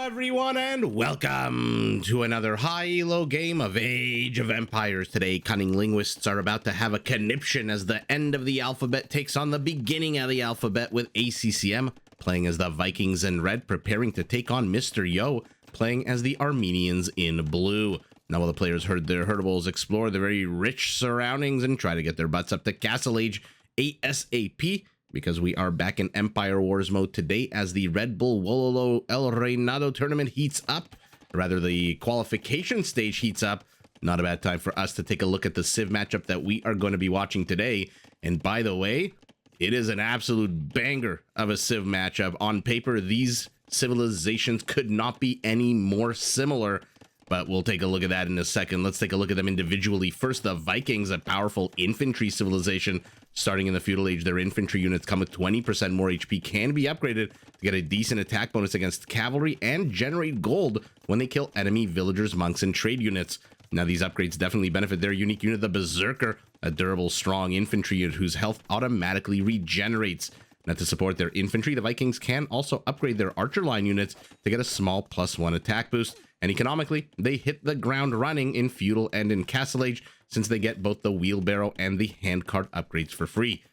everyone, and welcome to another high-low game of Age of Empires. Today, cunning linguists are about to have a conniption as the end of the alphabet takes on the beginning of the alphabet, with ACCM playing as the Vikings in red, preparing to take on Mr. Yo, playing as the Armenians in blue. Now, while the players heard their herdables explore the very rich surroundings and try to get their butts up to Castle Age ASAP, because we are back in Empire Wars mode today as the Red Bull Wololo El Reinado tournament heats up. Rather, the qualification stage heats up. Not a bad time for us to take a look at the Civ matchup that we are going to be watching today. And by the way, it is an absolute banger of a Civ matchup. On paper, these civilizations could not be any more similar, but we'll take a look at that in a second. Let's take a look at them individually. First, the Vikings, a powerful infantry civilization. Starting in the Feudal Age, their infantry units come with 20% more HP, can be upgraded to get a decent attack bonus against cavalry, and generate gold when they kill enemy villagers, monks, and trade units. Now, these upgrades definitely benefit their unique unit, the Berserker, a durable, strong infantry unit whose health automatically regenerates. Now, to support their infantry, the Vikings can also upgrade their archer line units to get a small +1 attack boost. And economically, they hit the ground running in Feudal and in Castle Age, since they get both the wheelbarrow and the handcart upgrades for free.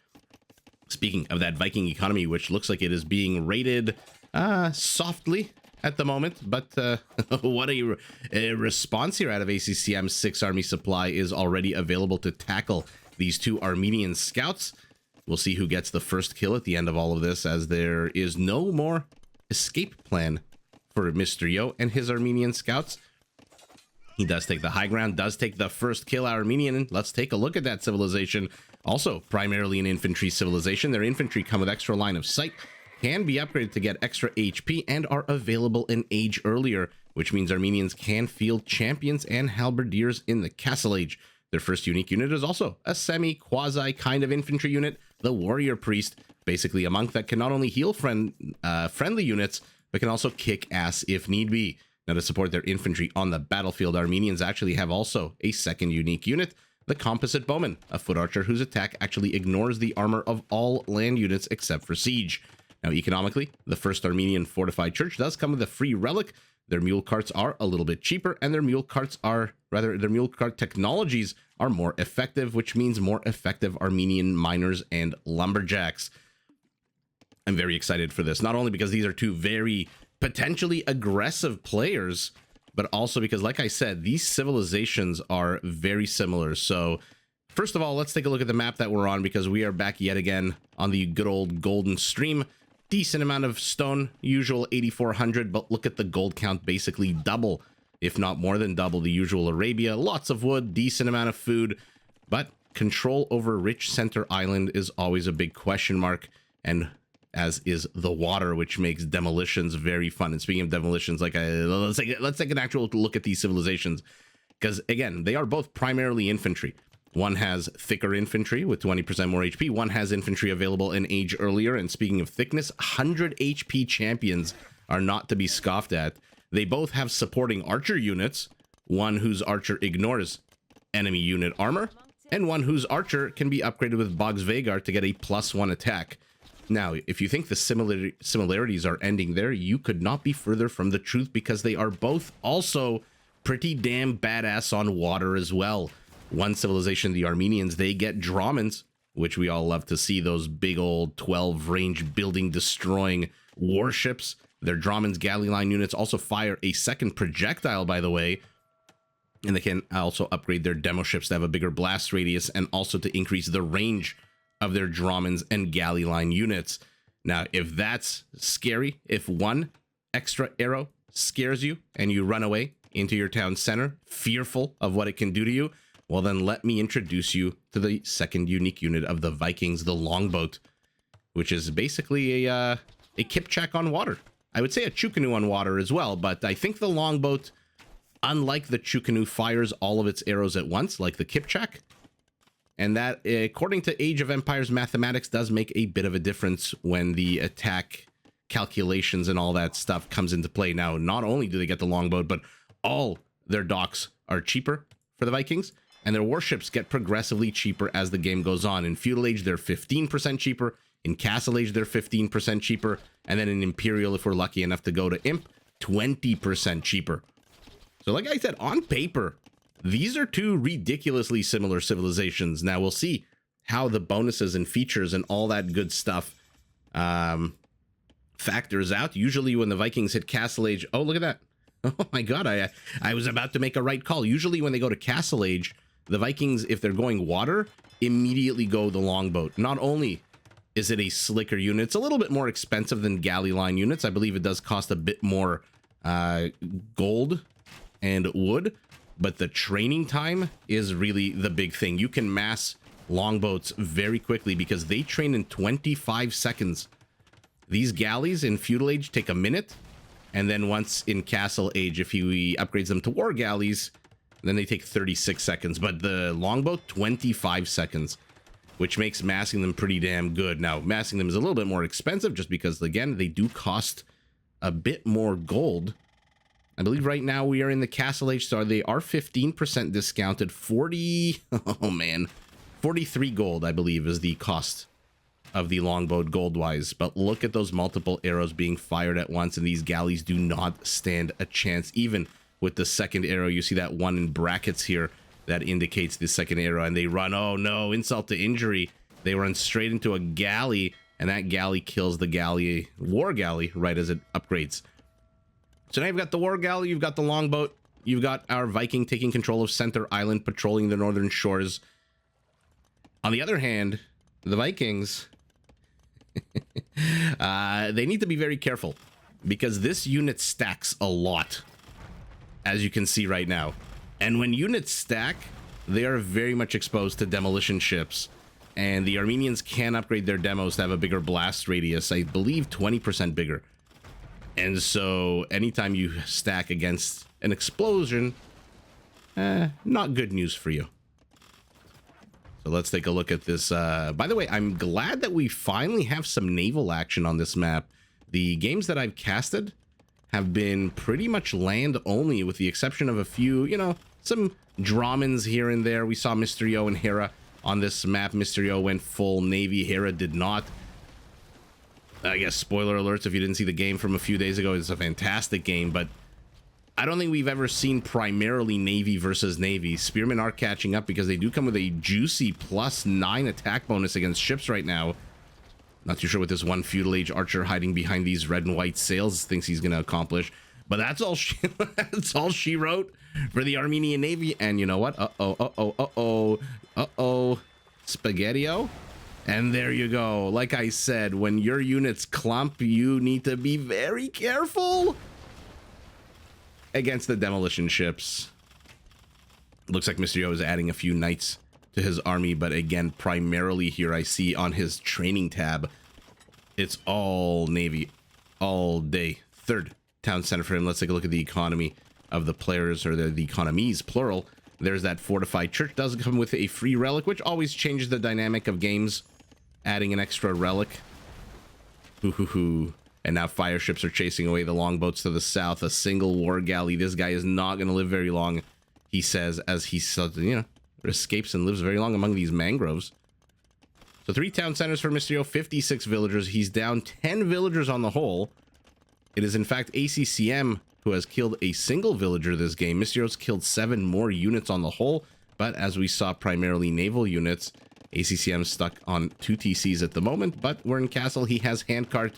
Speaking of that Viking economy, which looks like it is being rated softly at the moment, but what a response here out of ACCM. 6 army supply is already available to tackle these two Armenian scouts. We'll see who gets the first kill at the end of all of this, as there is no more escape plan for Mr. Yo and his Armenian scouts. He does take the high ground, does take the first kill, Armenian. Let's take a look at that civilization. Also, primarily an infantry civilization. Their infantry come with extra line of sight, can be upgraded to get extra HP, and are available in Age earlier, which means Armenians can field champions and halberdiers in the Castle Age. Their first unique unit is also a semi-quasi kind of infantry unit, the Warrior Priest, basically a monk that can not only heal friendly units, but can also kick ass if need be. Now, to support their infantry on the battlefield, Armenians actually have also a second unique unit, the Composite Bowman, a foot archer whose attack actually ignores the armor of all land units except for siege. Now, economically, the first Armenian fortified church does come with a free relic. Their mule carts are a little bit cheaper, and their mule cart technologies are more effective, which means more effective Armenian miners and lumberjacks. I'm very excited for this, not only because these are two very potentially aggressive players, but also because, like I said, these civilizations are very similar. So first of all, let's take a look at the map that we're on, because we are back yet again on the good old golden stream. Decent amount of stone, usual 8,400, but look at the gold count, basically double, if not more than double the usual Arabia. Lots of wood, decent amount of food, but control over rich center island is always a big question mark, and as is the water, which makes demolitions very fun. And speaking of demolitions, let's take an actual look at these civilizations, because again, they are both primarily infantry. One has thicker infantry with 20% more HP. One has infantry available in Age earlier. And speaking of thickness, 100 HP champions are not to be scoffed at. They both have supporting archer units, one whose archer ignores enemy unit armor, and one whose archer can be upgraded with Boggs Vagar to get a +1 attack. Now, if you think the similarities are ending there, you could not be further from the truth, because they are both also pretty damn badass on water as well. One civilization, the Armenians, they get Dramens, which we all love to see, those big old 12-range building-destroying warships. Their Dramens galley line units also fire a second projectile, by the way, and they can also upgrade their demo ships to have a bigger blast radius, and also to increase the range of their Dramens and galley line units. Now, if that's scary, if one extra arrow scares you and you run away into your town center, fearful of what it can do to you, well, then let me introduce you to the second unique unit of the Vikings, the Longboat, which is basically a Kipchak on water. I would say a Chukanu on water as well, but I think the Longboat, unlike the Chukanu, fires all of its arrows at once, like the Kipchak. And that, according to Age of Empires mathematics, does make a bit of a difference when the attack calculations and all that stuff comes into play. Now, not only do they get the Longboat, but all their docks are cheaper for the Vikings, and their warships get progressively cheaper as the game goes on. In Feudal Age, they're 15% cheaper. In Castle Age, they're 15% cheaper. And then in Imperial, if we're lucky enough to go to Imp, 20% cheaper. So like I said, on paper, these are two ridiculously similar civilizations. Now we'll see how the bonuses and features and all that good stuff factors out. Usually when the Vikings hit Castle Age, oh, look at that. Oh my God, I was about to make a right call. Usually when they go to Castle Age, the Vikings, if they're going water, immediately go the longboat. Not only is it a slicker unit, it's a little bit more expensive than galley line units. I believe it does cost a bit more gold and wood, but the training time is really the big thing. You can mass longboats very quickly because they train in 25 seconds. These galleys in Feudal Age take a minute, and then once in Castle Age, if he upgrades them to war galleys, then they take 36 seconds. But the longboat, 25 seconds, which makes massing them pretty damn good. Now, massing them is a little bit more expensive just because, again, they do cost a bit more gold. I believe right now we are in the Castle Age, so they are 15% discounted. 40, oh man, 43 gold, I believe, is the cost of the longboat gold-wise. But look at those multiple arrows being fired at once, and these galleys do not stand a chance. Even with the second arrow, you see that one in brackets here that indicates the second arrow, and they run, oh no, insult to injury. They run straight into a galley, and that galley kills the galley, war galley, right as it upgrades. So now you've got the war galley, you've got the longboat, you've got our Viking taking control of Center Island, patrolling the northern shores. On the other hand, the Vikings, they need to be very careful because this unit stacks a lot, as you can see right now. And when units stack, they are very much exposed to demolition ships. And the Armenians can upgrade their demos to have a bigger blast radius, I believe 20% bigger. And so anytime you stack against an explosion, not good news for you. So let's take a look at this. By the way, I'm glad that we finally have some naval action on this map. The games that I've casted have been pretty much land only, with the exception of a few, you know, some Dramans here and there. We saw Mysterio and Hera on this map. Mysterio went full Navy, Hera did not. I guess spoiler alerts if you didn't see the game from a few days ago. It's a fantastic game, but I don't think we've ever seen primarily Navy versus Navy. Spearmen are catching up because they do come with a juicy +9 attack bonus against ships right now. Not too sure what this one Feudal Age archer hiding behind these red and white sails thinks he's going to accomplish. But that's all that's all she wrote for the Armenian Navy. And you know what? Spaghetti-o. And there you go. Like I said, when your units clump, you need to be very careful against the demolition ships. Looks like Mysterio is adding a few knights to his army, but again, primarily here I see on his training tab, it's all Navy all day. Third town center for him. Let's take a look at the economy of the players, or the economies, plural. There's that fortified church. Does come with a free relic, which always changes the dynamic of games, adding an extra relic. And now fire ships are chasing away the longboats to the south. A single war galley. This guy is not going to live very long, he says, as he, you know, escapes and lives very long among these mangroves. So 3 town centers for Mysterio, 56 villagers. He's down 10 villagers on the whole. It is in fact ACCM who has killed a single villager this game. Mysterio's killed 7 more units on the whole, but as we saw, primarily naval units. ACCM stuck on 2 TCs at the moment, but we're in castle. He has handcart,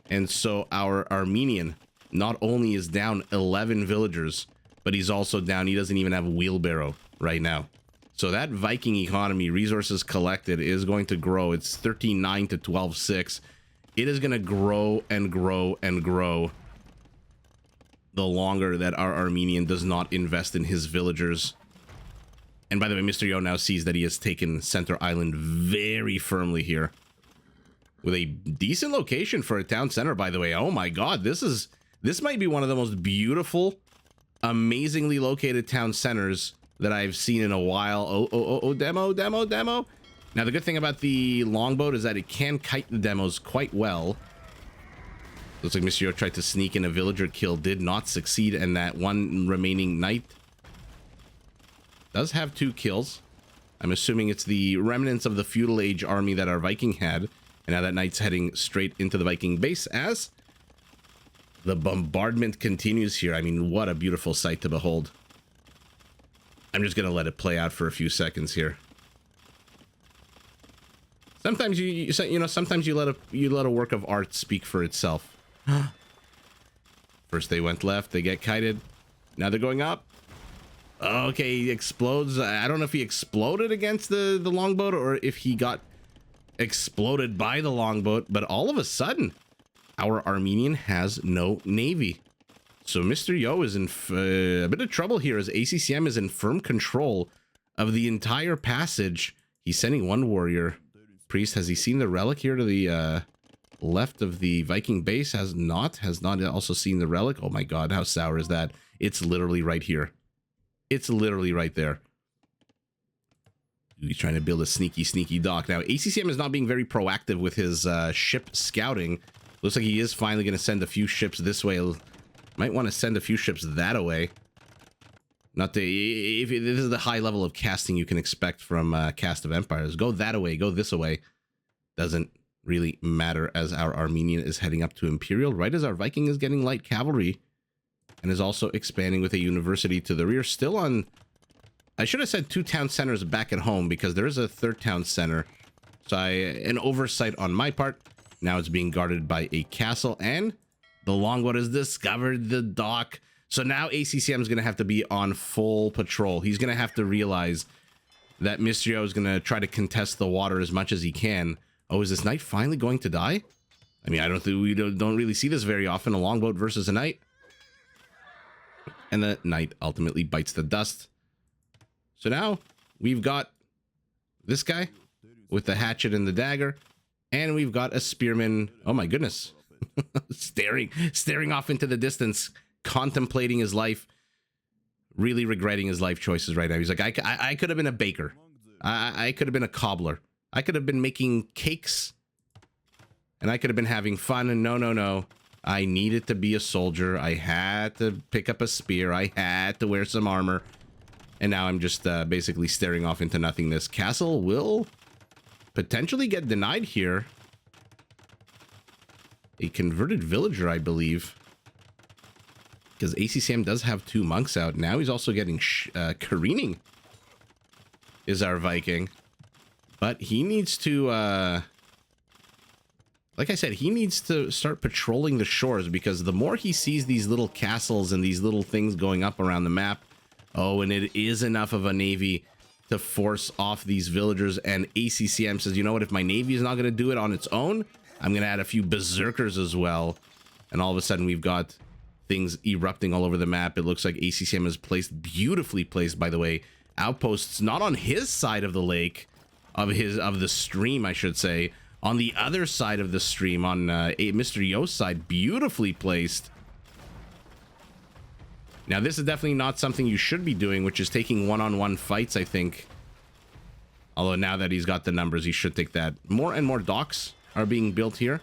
and so our Armenian not only is down 11 villagers, but he's also down, he doesn't even have a wheelbarrow right now. So that Viking economy, resources collected, is going to grow. It's 13.9 to 12.6. It is going to grow and grow and grow the longer that our Armenian does not invest in his villagers. And by the way, Mysterio now sees that he has taken Center Island very firmly here, with a decent location for a town center, by the way. Oh my God, this might be one of the most beautiful, amazingly located town centers that I've seen in a while. Demo. Now, the good thing about the longboat is that it can kite the demos quite well. Looks like Mysterio tried to sneak in a villager kill, did not succeed, and that one remaining knight does have 2 kills. I'm assuming it's the remnants of the Feudal Age army that our Viking had, and now that knight's heading straight into the Viking base as The bombardment continues here. I mean, what a beautiful sight to behold. I'm just gonna let it play out for a few seconds here. Sometimes you know, sometimes you let a work of art speak for itself. First they went left, they get kited. Now they're going up. Okay, he explodes. I don't know if he exploded against the longboat or if he got exploded by the longboat, but all of a sudden, our Armenian has no navy. So Mr. Yo is in a bit of trouble here as ACCM is in firm control of the entire passage. He's sending one warrior. Priest, has he seen the relic here to the left of the Viking base? Has not also seen the relic. Oh my god, how sour is that? It's literally right here. It's literally right there. He's trying to build a sneaky dock. Now, ACCM is not being very proactive with his ship scouting. Looks like he is finally going to send a few ships this way. Might want to send a few ships that way. Not to... If this is the high level of casting you can expect from Cast of Empires. Go that away. Go this away. Doesn't really matter as our Armenian is heading up to Imperial. Right as our Viking is getting light cavalry. And is also expanding with a university to the rear. Still on... I should have said 2 town centers back at home because there is a 3rd town center. So an oversight on my part. Now it's being guarded by a castle and the longboat has discovered the dock. So now ACCM is going to have to be on full patrol. He's going to have to realize that Mistrio is going to try to contest the water as much as he can. Oh, is this knight finally going to die? I mean, I don't think we don't really see this very often. A longboat versus a knight. And the knight ultimately bites the dust. So now we've got this guy with the hatchet and the dagger. And we've got a spearman. Oh my goodness. staring off into the distance, contemplating his life, really regretting his life choices right now. He's like, I could have been a baker. I could have been a cobbler. I could have been making cakes. And I could have been having fun. And no. I needed to be a soldier. I had to pick up a spear. I had to wear some armor. And now I'm just basically staring off into nothingness. Castle will potentially get denied here. A converted villager, I believe. Because ACCM does have 2 monks out. Now he's also getting careening. Is our Viking. But he needs to... like I said, he needs to start patrolling the shores because the more he sees these little castles and these little things going up around the map, oh, and it is enough of a navy to force off these villagers. And ACCM says, you know what, if my navy is not going to do it on its own, I'm going to add a few berserkers as well. And all of a sudden we've got things erupting all over the map. It looks like ACCM is placed, beautifully placed, by the way, outposts not on his side of the lake, of the stream, I should say, on the other side of the stream, on Mr. Yo's side, beautifully placed. Now, this is definitely not something you should be doing, which is taking one-on-one fights, I think. Although now that he's got the numbers, he should take that. More and more docks are being built here,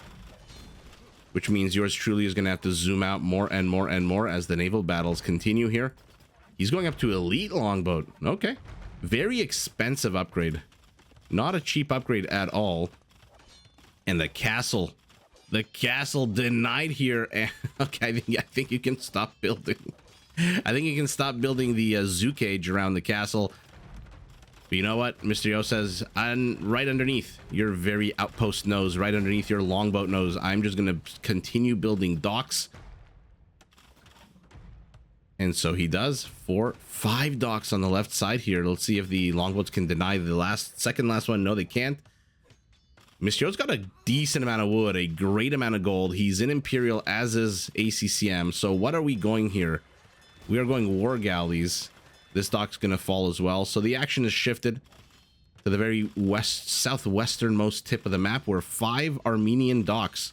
which means yours truly is going to have to zoom out more and more and more as the naval battles continue here. He's going up to elite longboat. Okay. Very expensive upgrade. Not a cheap upgrade at all. And the castle denied here. Okay, I think you can stop building. I think you can stop building the zoo cage around the castle. But you know what? Mr. Yo says, right underneath your very outpost nose, right underneath your longboat nose, I'm just going to continue building docks. And so he does. 5 docks on the left side here. Let's see if the longboats can deny the second last one. No, they can't. Mr. Yo's got a decent amount of wood, a great amount of gold. He's in Imperial, as is ACCM. So what are we going here? We are going war galleys. This dock's going to fall as well. So the action is shifted to the very southwesternmost tip of the map, where 5 Armenian docks.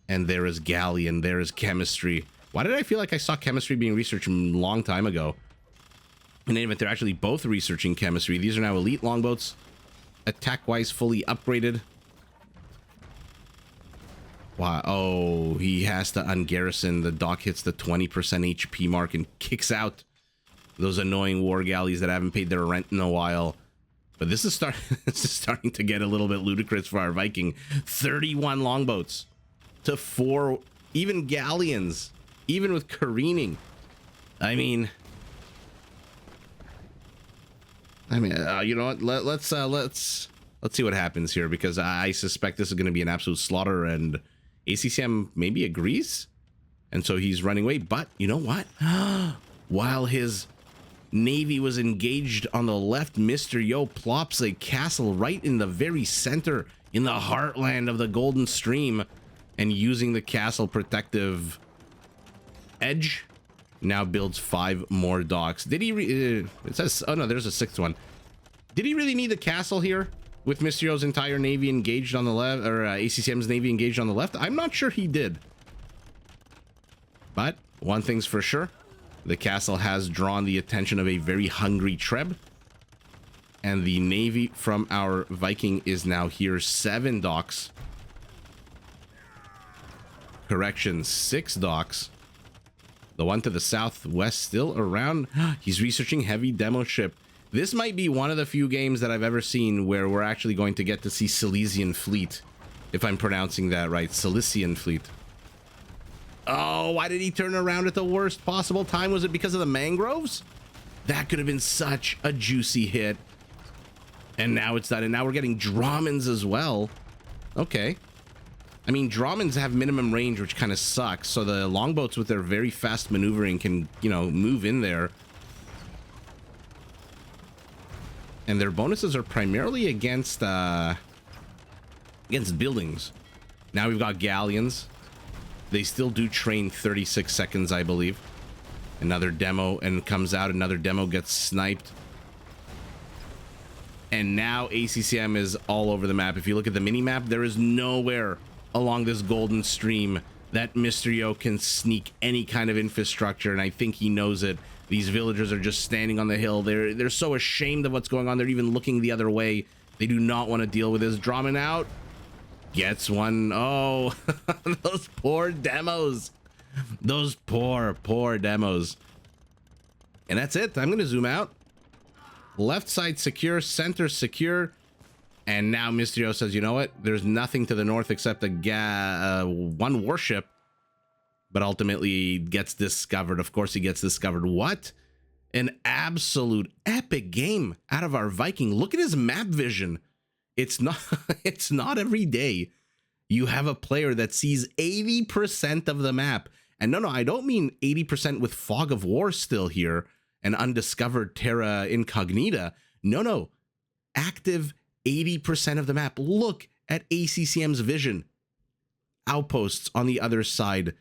And there is galley, and there is chemistry. Why did I feel like I saw chemistry being researched a long time ago? In any event, they're actually both researching chemistry. These are now elite longboats. Attack-wise, fully upgraded. Wow. Oh, he has to ungarrison. The dock hits the 20% HP mark and kicks out those annoying war galleys that haven't paid their rent in a while. But this is starting to get a little bit ludicrous for our Viking. 31 longboats to 4 even galleons, even with careening. I mean, you know what? Let's see what happens here, because I suspect this is going to be an absolute slaughter, and ACCM maybe agrees, and so he's running away. But you know what? While his navy was engaged on the left, Mr. Yo plops a castle right in the very center, in the heartland of the Golden Stream, and using the castle protective edge, now builds 5 more docks. Did he it says, oh no, there's a 6th one. Did he really need the castle here with Mr. Yo's entire navy engaged on the left, or ACCM's navy engaged on the left? I'm not sure he did. But one thing's for sure, the castle has drawn the attention of a very hungry Treb, and the navy from our Viking is now here. 7 docks. Correction, 6 docks. The one to the southwest still around. He's researching heavy demo ship. This might be one of the few games that I've ever seen where we're actually going to get to see Silesian fleet, if I'm pronouncing that right. Silesian fleet. Oh, why did he turn around at the worst possible time? Was it because of the mangroves? That could have been such a juicy hit. And now it's done. And now we're getting Dromans as well. Okay. I mean, Dromans have minimum range, which kind of sucks. So the longboats with their very fast maneuvering can, you know, move in there. And their bonuses are primarily against buildings. Now we've got galleons. They still do train 36 seconds, I believe. Another demo, and comes out. Another demo gets sniped. And now ACCM is all over the map. If you look at the mini-map, there is nowhere along this Golden Stream that Mr. Yo can sneak any kind of infrastructure, and I think he knows it. These villagers are just standing on the hill. They're so ashamed of what's going on. They're even looking the other way. They do not want to deal with this. Draman out. Gets one. Oh, those poor demos. Those poor demos. And that's it. I'm going to zoom out. Left side secure, center secure. And now Mr. Yo says, you know what? There's nothing to the north except one warship. But ultimately gets discovered. Of course he gets discovered. What? An absolute epic game out of our Viking. Look at his map vision. It's not every day you have a player that sees 80% of the map. And no, I don't mean 80% with Fog of War still here and undiscovered terra incognita. No. Active 80% of the map. Look at ACCM's vision. Outposts on the other side.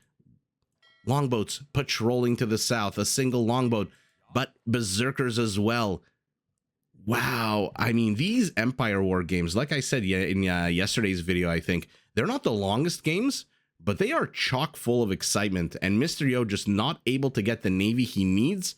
Longboats patrolling to the south. A single longboat, but berserkers as well. Wow. I mean, these Empire War games, like I said in yesterday's video, I think, they're not the longest games, but they are chock full of excitement. And Mr. Yo just not able to get the navy he needs.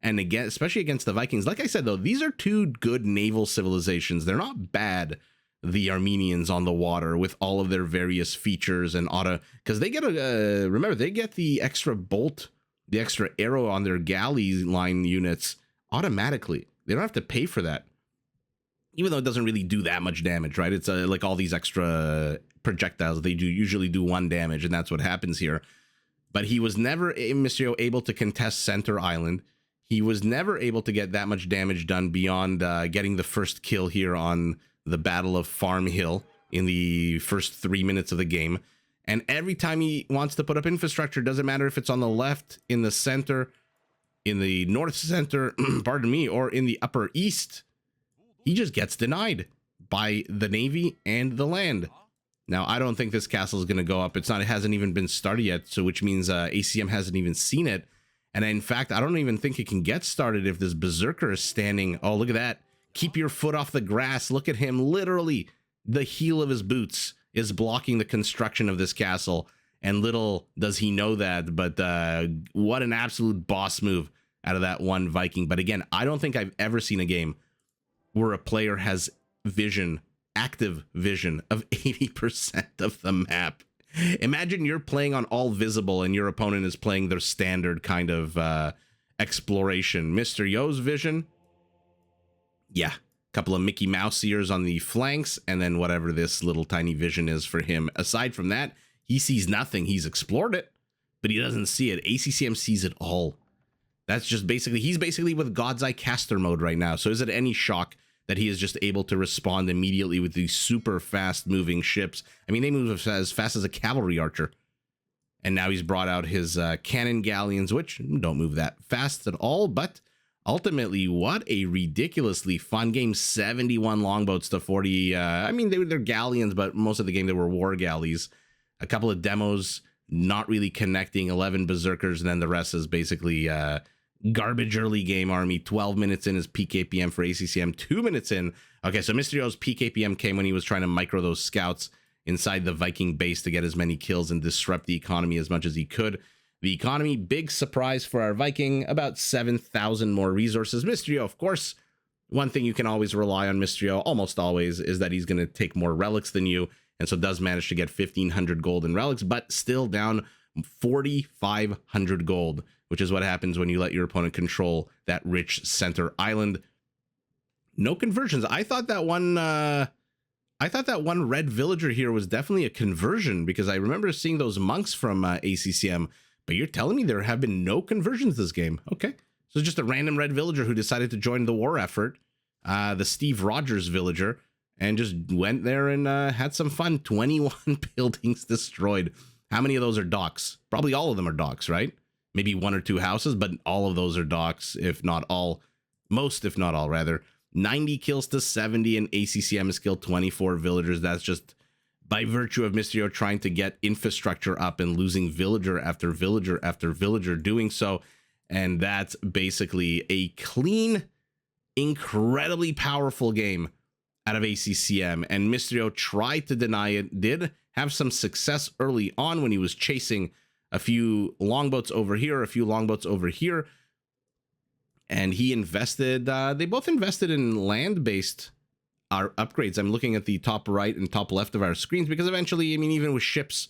And again, especially against the Vikings. Like I said, though, these are 2 good naval civilizations. They're not bad, the Armenians on the water, with all of their various features and auto. Because they get remember, they get the extra bolt, the extra arrow on their galley line units automatically. They don't have to pay for that, even though it doesn't really do that much damage, right? It's like all these extra projectiles, they usually do 1 damage, and that's what happens here. But he was never, Mr. Yo, able to contest Center Island. He was never able to get that much damage done beyond getting the first kill here on the Battle of Farm Hill in the first 3 minutes of the game. And every time he wants to put up infrastructure, doesn't matter if it's on the left, in the center, in the north center, pardon me, or in the upper east, he just gets denied by the navy and the land. Now, I don't think this castle is going to go up. It hasn't even been started yet, so which means ACM hasn't even seen it. And in fact, I don't even think it can get started if this berserker is standing. Oh, look at that. Keep your foot off the grass. Look at him. Literally, the heel of his boots is blocking the construction of this castle. And little does he know that, but what an absolute boss move out of that one Viking. But again, I don't think I've ever seen a game where a player has vision, active vision of 80% of the map. Imagine you're playing on all visible and your opponent is playing their standard kind of exploration. Mr. Yo's vision, yeah, a couple of Mickey Mouse ears on the flanks, and then whatever this little tiny vision is for him. Aside from that, He sees nothing. He's explored it, but he doesn't see it. ACCM sees it all. That's just basically, he's basically with God's Eye caster mode right now. So is it any shock that he is just able to respond immediately with these super fast moving ships? I mean, they move as fast as a cavalry archer. And now he's brought out his cannon galleons, which don't move that fast at all. But ultimately, what a ridiculously fun game. 71 longboats to 40. I mean, they're galleons, but most of the game they were war galleys. A couple of demos not really connecting, 11 berserkers, and then the rest is basically garbage early game army. 12 minutes in is peak APM for ACCM. 2 minutes in. Okay, so Mysterio's peak APM came when he was trying to micro those scouts inside the Viking base to get as many kills and disrupt the economy as much as he could. The economy, big surprise for our Viking, about 7,000 more resources. Mysterio, of course, one thing you can always rely on Mysterio, almost always, is that he's going to take more relics than you, and so does manage to get 1,500 gold in relics, but still down 4,500 gold, which is what happens when you let your opponent control that rich center island. No conversions. I thought that one red villager here was definitely a conversion, because I remember seeing those monks from ACCM, but you're telling me there have been no conversions this game. Okay, so just a random red villager who decided to join the war effort, the Steve Rogers villager, and just went there and had some fun. 21 buildings destroyed. How many of those are docks? Probably all of them are docks, right? Maybe one or two houses, but all of those are docks, if not all. Most, if not all, rather. 90 kills to 70, and ACCM has killed 24 villagers. That's just by virtue of Mysterio trying to get infrastructure up and losing villager after villager after villager doing so. And that's basically a clean, incredibly powerful game out of ACCM. And Mysterio tried to deny it, did have some success early on when he was chasing a few longboats over here, a few longboats over here. And he invested, they both invested in land-based upgrades. I'm looking at the top right and top left of our screens, because eventually, I mean, even with ships,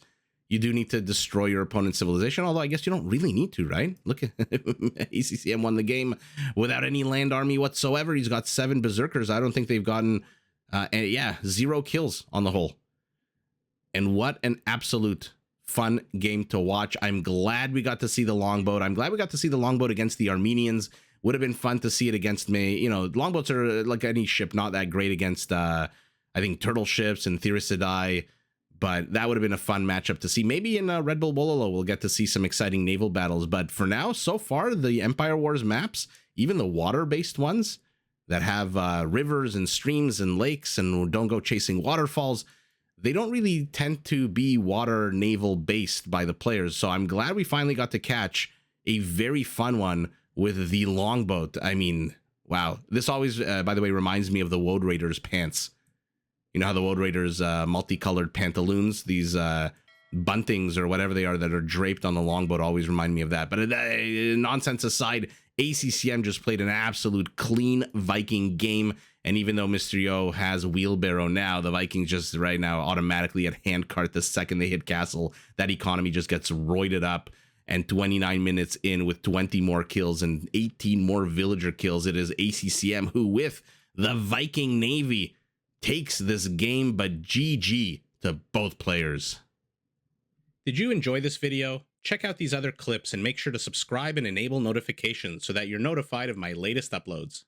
you do need to destroy your opponent's civilization, although I guess you don't really need to, right? Look at ACCM won the game without any land army whatsoever. He's got 7 berserkers. I don't think they've gotten, 0 kills on the whole. And what an absolute fun game to watch. I'm glad we got to see the longboat. I'm glad we got to see the longboat against the Armenians. Would have been fun to see it against me. You know, longboats are, like any ship, not that great against, I think, turtle ships and Therisidai, but that would have been a fun matchup to see. Maybe in Red Bull Wololo, we'll get to see some exciting naval battles. But for now, so far, the Empire Wars maps, even the water-based ones that have rivers and streams and lakes and don't go chasing waterfalls, they don't really tend to be water naval based by the players. So I'm glad we finally got to catch a very fun one with the longboat. I mean, wow. This always, by the way, reminds me of the Woad Raiders pants. You know how the Woad Raiders multicolored pantaloons, these buntings or whatever they are that are draped on the longboat, always remind me of that. But nonsense aside, ACCM just played an absolute clean Viking game. And even though Mysterio has wheelbarrow now, the Vikings just right now automatically at handcart the second they hit castle. That economy just gets roided up. And 29 minutes in with 20 more kills and 18 more villager kills, it is ACCM who, with the Viking Navy, takes this game, but GG to both players. Did you enjoy this video? Check out these other clips and make sure to subscribe and enable notifications so that you're notified of my latest uploads.